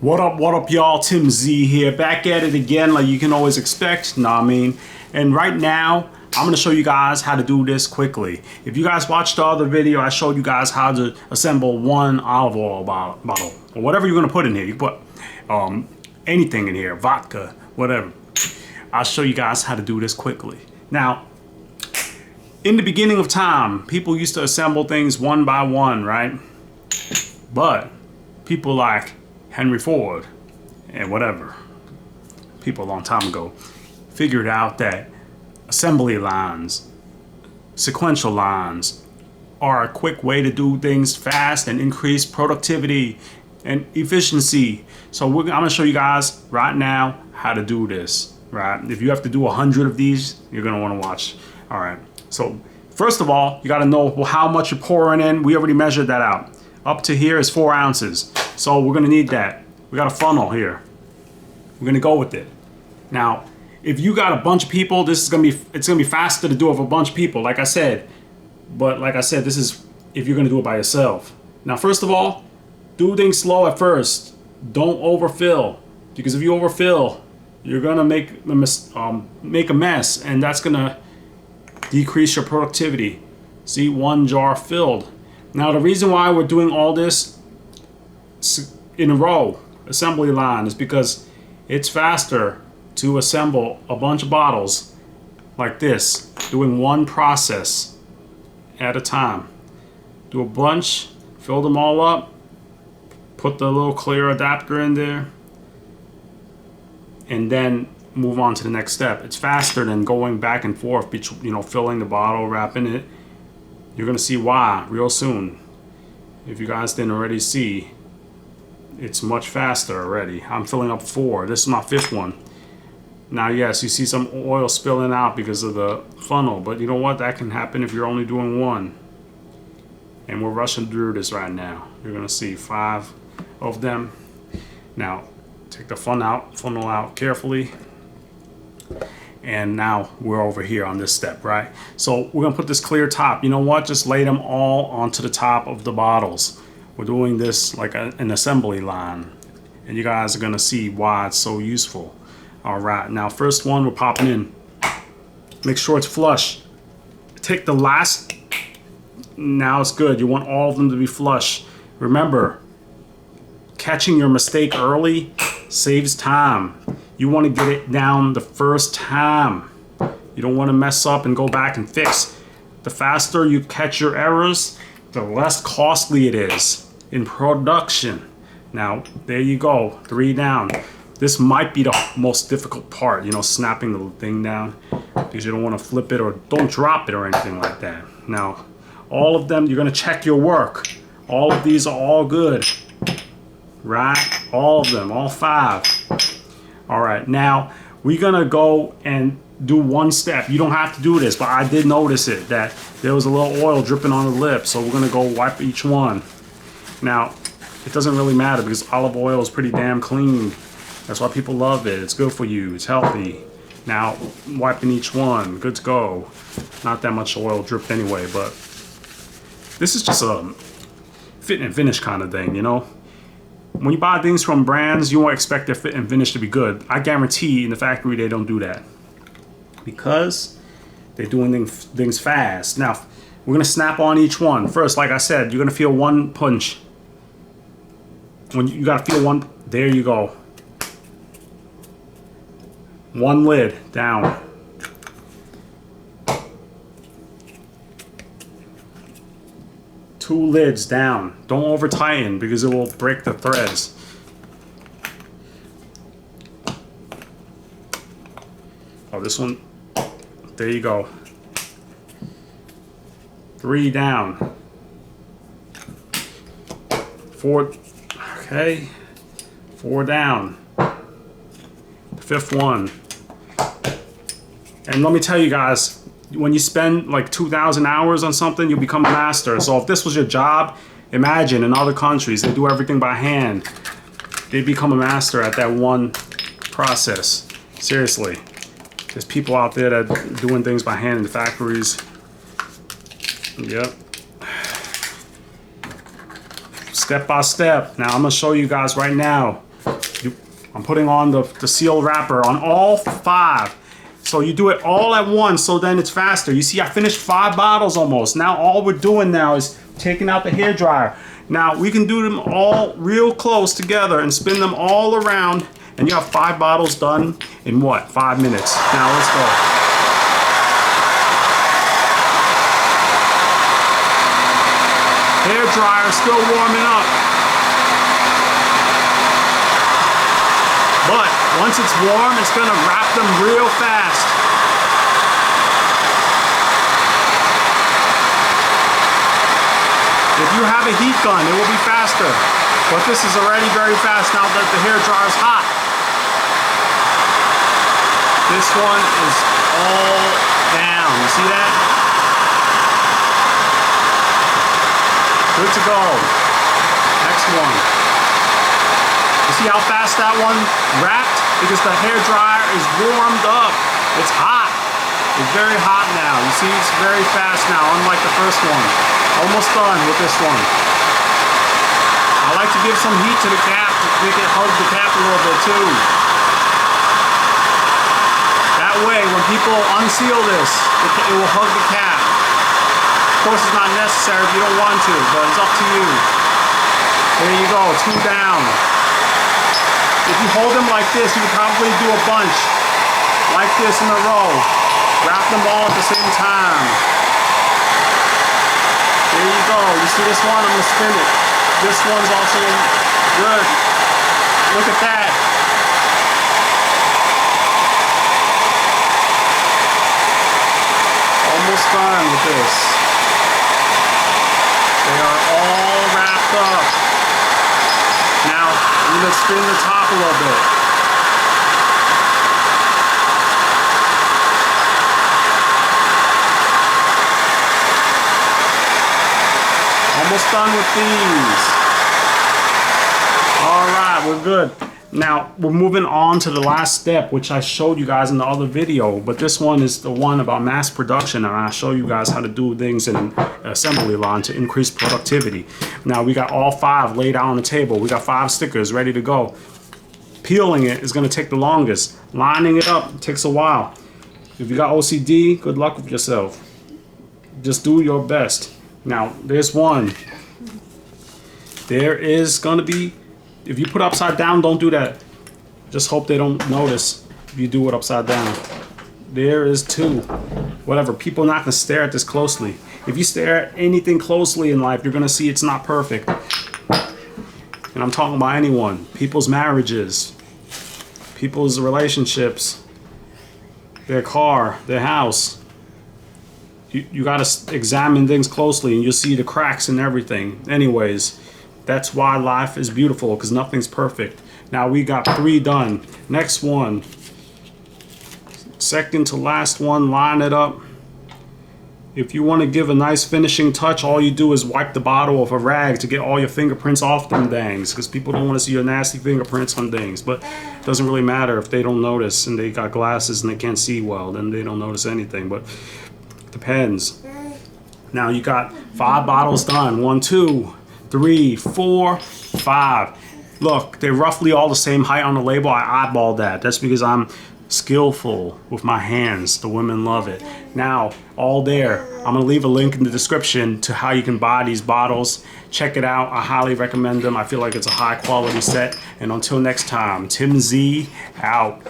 What up, y'all? Tim Z here, back at it again, like you can always expect, know what I mean? And right now, I'm gonna show you guys how to do this quickly. If you guys watched the other video, I showed you guys how to assemble one olive oil bottle, or whatever you're gonna put in here. You put anything in here, vodka, whatever. I'll show you guys how to do this quickly. Now, in the beginning of time, people used to assemble things one by one, right? But people like Henry Ford and whatever, people a long time ago, figured out that assembly lines, sequential lines, are a quick way to do things fast and increase productivity and efficiency. So I'm gonna show you guys right now how to do this, right? If you have to do 100 of these, you're gonna wanna watch. All right, so first of all, you gotta know how much you're pouring in. We already measured that out. Up to here is 4 ounces. So we're gonna need that. We got a funnel here. We're gonna go with it. Now, if you got a bunch of people, it's gonna be faster to do it with a bunch of people, like I said. But like I said, this is if you're gonna do it by yourself. Now, first of all, do things slow at first. Don't overfill, because if you overfill, you're gonna make a mess, and that's gonna decrease your productivity. See, 1 jar filled. Now, the reason why we're doing all this in a row, assembly line, is because it's faster to assemble a bunch of bottles like this, doing one process at a time. Do a bunch, fill them all up, put the little clear adapter in there, and then move on to the next step. It's faster than going back and forth, filling the bottle, wrapping it. You're gonna see why real soon. If you guys didn't already see, it's much faster already. I'm filling up 4. This is my 5th one. Now, yes, you see some oil spilling out because of the funnel, but you know what? That can happen if you're only doing 1. And we're rushing through this right now. You're gonna see 5 of them. Now, take the funnel out carefully. And now we're over here on this step, right? So we're gonna put this clear top. You know what? Just lay them all onto the top of the bottles. We're doing this like an assembly line, and you guys are gonna see why it's so useful. All right, now first one we're popping in. Make sure it's flush. Take the last, now it's good. You want all of them to be flush. Remember, catching your mistake early saves time. You want to get it down the first time. You don't want to mess up and go back and fix. The faster you catch your errors, the less costly it is in production. Now, there you go, 3 down. This might be the most difficult part, snapping the thing down, because you don't want to flip it or don't drop it or anything like that. Now, all of them, you're going to check your work. All of these are all good, right? All of them, all 5. All right, now we're gonna go and do one step. You don't have to do this, but I did notice it, that there was a little oil dripping on the lip, so we're gonna go wipe each one. Now, it doesn't really matter because olive oil is pretty damn clean. That's why people love it. It's good for you, it's healthy. Now, wiping each one, good to go. Not that much oil dripped anyway, but this is just a fit and finish kind of thing, When you buy things from brands, you won't expect their fit and finish to be good. I guarantee in the factory they don't do that, because they're doing things fast. Now, we're gonna snap on each one. First, like I said, you're gonna feel 1 punch. When you gotta feel 1, there you go. 1 lid down. Two lids down. Don't over tighten because it will break the threads. Oh, this one, there you go. 3 down. 4, okay. 4 down. The 5th one. And let me tell you guys, when you spend like 2,000 hours on something, you'll become a master. So if this was your job, imagine in other countries, they do everything by hand. They become a master at that one process. Seriously. There's people out there that are doing things by hand in the factories. Yep. Step by step. Now I'm gonna show you guys right now I'm putting on the seal wrapper on all 5. So you do it all at once, so then it's faster. You see, I finished 5 bottles almost. Now all we're doing now is taking out the hair dryer. Now we can do them all real close together and spin them all around, and you have 5 bottles done in what? 5 minutes. Now let's go. Hair dryer still warming up. But once it's warm, it's gonna wrap them real fast. If you have a heat gun, it will be faster. But this is already very fast now that the hair dryer is hot. This one is all down. You see that? Good to go. Next one. You see how fast that one wrapped? Because the hair dryer is warmed up. It's hot. It's very hot now. You see, it's very fast now, unlike the first one. Almost done with this one. I like to give some heat to the cap to make it hug the cap a little bit too. That way, when people unseal this, it will hug the cap. Of course, it's not necessary if you don't want to, but it's up to you. There you go, 2 down. If you hold them like this, you can probably do a bunch like this in a row. Wrap them all at the same time. There you go. You see this one? I'm going to spin it. This one's also good. Look at that. Almost done with this. They are all wrapped up. Now, I'm going to spin the top a little bit. Almost done with these. All right, we're good. Now, we're moving on to the last step, which I showed you guys in the other video, but this one is the one about mass production, and I'll show you guys how to do things in an assembly line to increase productivity. Now, we got all 5 laid out on the table. We got 5 stickers ready to go. Peeling it is going to take the longest. Lining it up takes a while. If you got OCD, good luck with yourself. Just do your best. Now, there's one. There is going to be, if you put upside down, don't do that. Just hope they don't notice if you do it upside down. There is 2. Whatever, people are not going to stare at this closely. If you stare at anything closely in life, you're going to see it's not perfect. And I'm talking about anyone. People's marriages, people's relationships, their car, their house. You got to examine things closely and you'll see the cracks and everything. Anyways, that's why life is beautiful, because nothing's perfect. Now we got 3 done. Next one. Second to last one, line it up. If you want to give a nice finishing touch, all you do is wipe the bottle with a rag to get all your fingerprints off them things, because people don't want to see your nasty fingerprints on things. But it doesn't really matter if they don't notice and they got glasses and they can't see well, then they don't notice anything. But depends. Now you got 5 bottles done. 1, 2, 3, 4, 5. Look, they're roughly all the same height on the label. I eyeballed that. That's because I'm skillful with my hands. The women love it. Now, all there. I'm going to leave a link in the description to how you can buy these bottles. Check it out. I highly recommend them. I feel like it's a high quality set. And until next time, Tim Z out.